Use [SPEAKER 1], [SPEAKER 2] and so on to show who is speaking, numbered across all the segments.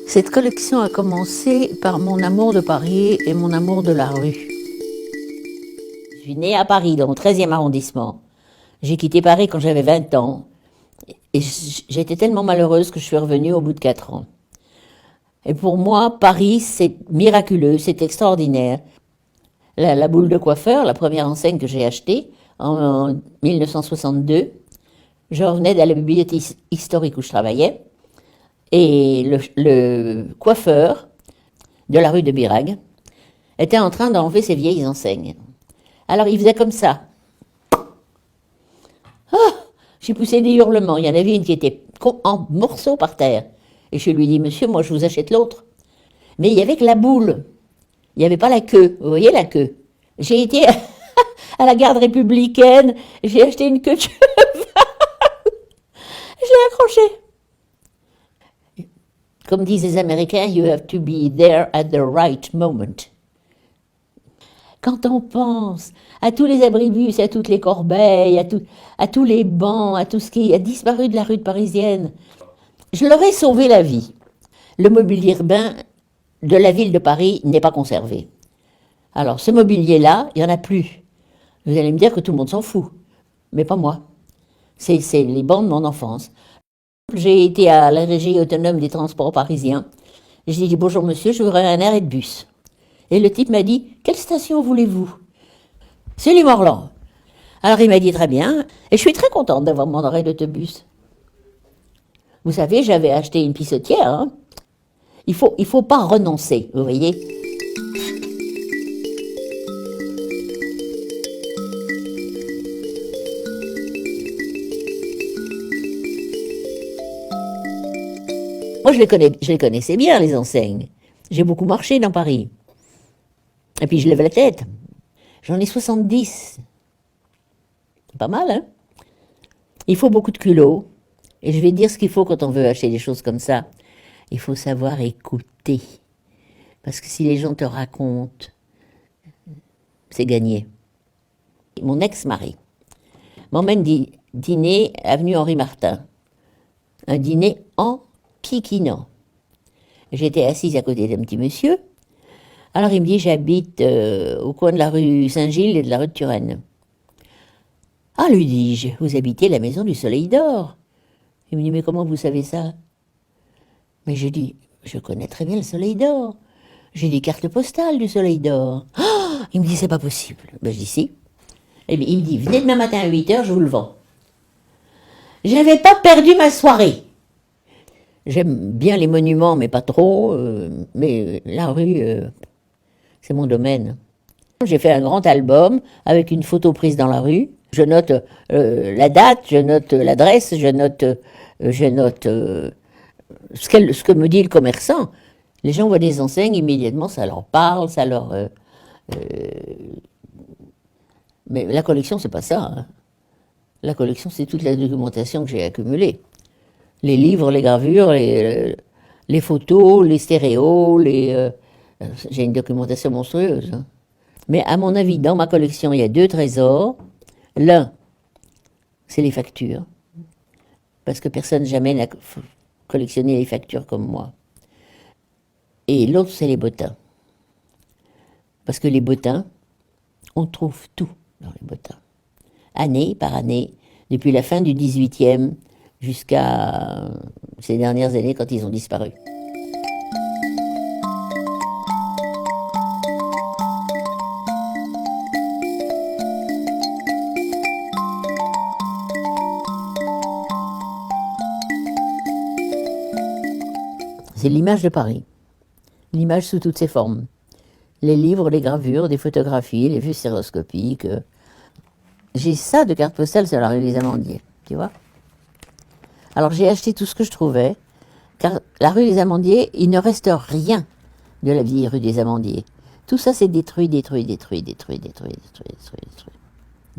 [SPEAKER 1] Cette collection a commencé par mon amour de Paris et mon amour de la rue. Je suis née à Paris, dans le 13e arrondissement. J'ai quitté Paris quand j'avais 20 ans. Et j'étais tellement malheureuse que je suis revenue au bout de 4 ans. Et pour moi, Paris, c'est miraculeux, c'est extraordinaire. La boule de coiffeur, la première enseigne que j'ai achetée en 1962, je revenais de la bibliothèque historique où je travaillais. Et le coiffeur de la rue de Birague était en train d'enlever ses vieilles enseignes. Alors il faisait comme ça. Ah, j'ai poussé des hurlements. Il y en avait une qui était en morceaux par terre. Et je lui ai dit, monsieur, moi je vous achète l'autre. Mais il n'y avait que la boule. Il n'y avait pas la queue. Vous voyez la queue? J'ai été à la garde républicaine, j'ai acheté une queue de cheval. Je l'ai accrochée. Comme disent les Américains, you have to be there at the right moment. Quand on pense à tous les abribus, à toutes les corbeilles, à tous les bancs, à tout ce qui a disparu de la rue parisienne, je leur ai sauvé la vie. Le mobilier urbain de la ville de Paris n'est pas conservé. Alors, ce mobilier-là, il n'y en a plus. Vous allez me dire que tout le monde s'en fout. Mais pas moi. C'est les bancs de mon enfance. J'ai été à la régie autonome des transports parisiens. J'ai dit, bonjour monsieur, je voudrais un arrêt de bus. Et le type m'a dit, quelle station voulez-vous? C'est Sully-Morland. Alors il m'a dit, très bien. Et je suis très contente d'avoir mon arrêt d'autobus. Vous savez, j'avais acheté une pissotière. Hein. Il faut pas renoncer, vous voyez. Moi, je les connaissais bien, les enseignes. J'ai beaucoup marché dans Paris. Et puis, je lève la tête. J'en ai 70. C'est pas mal, hein? Il faut beaucoup de culot. Et je vais dire ce qu'il faut quand on veut acheter des choses comme ça. Il faut savoir écouter. Parce que si les gens te racontent, c'est gagné. Mon ex-mari m'emmène dîner avenue Henri Martin. Un dîner en kikinant. J'étais assise à côté d'un petit monsieur. Alors il me dit, j'habite au coin de la rue Saint-Gilles et de la rue de Turenne. Ah, lui dis-je, vous habitez la maison du Soleil d'Or. Il me dit, mais comment vous savez ça? Mais je dis, je connais très bien le Soleil d'Or. J'ai des cartes postales du Soleil d'Or. Oh, il me dit, c'est pas possible. Ben, je dis, si. Et il me dit, venez demain matin à 8h, je vous le vends. J'avais pas perdu ma soirée. J'aime bien les monuments, mais pas trop. Mais la rue, c'est mon domaine. J'ai fait un grand album avec une photo prise dans la rue. Je note la date, je note l'adresse, je note ce que me dit le commerçant. Les gens voient des enseignes, immédiatement, ça leur parle, ça leur... Mais la collection, c'est pas ça. Hein. La collection, c'est toute la documentation que j'ai accumulée. Les livres, les gravures, les photos, les stéréos, j'ai une documentation monstrueuse. Hein. Mais à mon avis, dans ma collection, il y a 2 trésors. L'un, c'est les factures. Parce que personne jamais n'a collectionné les factures comme moi. Et l'autre, c'est les bottins. Parce que les bottins, on trouve tout dans les bottins. Année par année, depuis la fin du 18e jusqu'à ces dernières années quand ils ont disparu. C'est l'image de Paris, l'image sous toutes ses formes. Les livres, les gravures, des photographies, les vues stéréoscopiques. J'ai ça de cartes postales sur la rue des Amandiers, tu vois. Alors j'ai acheté tout ce que je trouvais, car la rue des Amandiers, il ne reste rien de la vieille rue des Amandiers. Tout ça c'est détruit.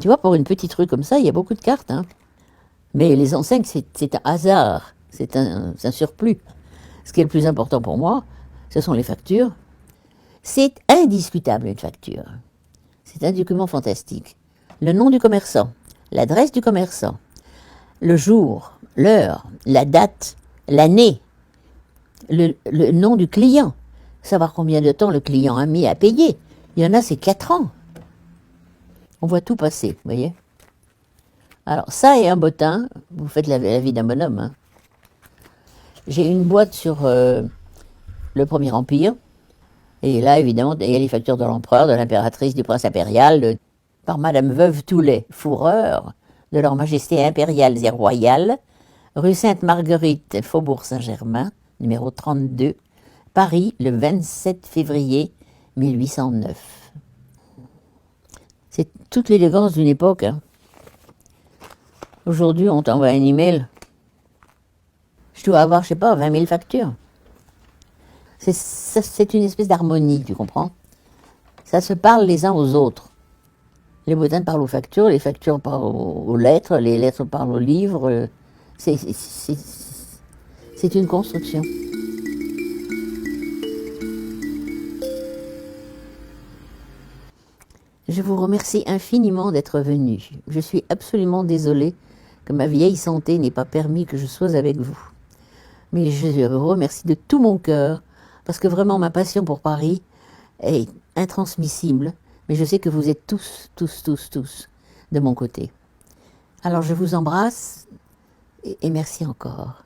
[SPEAKER 1] Tu vois, pour une petite rue comme ça, il y a beaucoup de cartes, hein. Mais les enseignes, c'est un hasard, c'est un surplus. Ce qui est le plus important pour moi, ce sont les factures. C'est indiscutable une facture. C'est un document fantastique. Le nom du commerçant, l'adresse du commerçant, le jour, l'heure, la date, l'année, le nom du client, savoir combien de temps le client a mis à payer. Il y en a, c'est 4 ans. On voit tout passer, vous voyez. Alors, ça et un bottin, vous faites la vie d'un bonhomme. Hein. J'ai une boîte sur le Premier Empire. Et là, évidemment, il y a les factures de l'empereur, de l'impératrice, du prince impérial, par Madame Veuve Toulet, fourreur de leur Majesté impériale et royale, rue Sainte-Marguerite, Faubourg Saint-Germain, numéro 32, Paris, le 27 février 1809. C'est toute l'élégance d'une époque. Hein. Aujourd'hui, on t'envoie un email. Je dois avoir, je sais pas, 20 000 factures. C'est une espèce d'harmonie, tu comprends? Ça se parle les uns aux autres. Les bottins parlent aux factures, les factures parlent aux lettres, les lettres parlent aux livres. C'est une construction. Je vous remercie infiniment d'être venu. Je suis absolument désolée que ma vieille santé n'ait pas permis que je sois avec vous. Mais je vous remercie de tout mon cœur, parce que vraiment ma passion pour Paris est intransmissible, mais je sais que vous êtes tous de mon côté. Alors je vous embrasse et merci encore.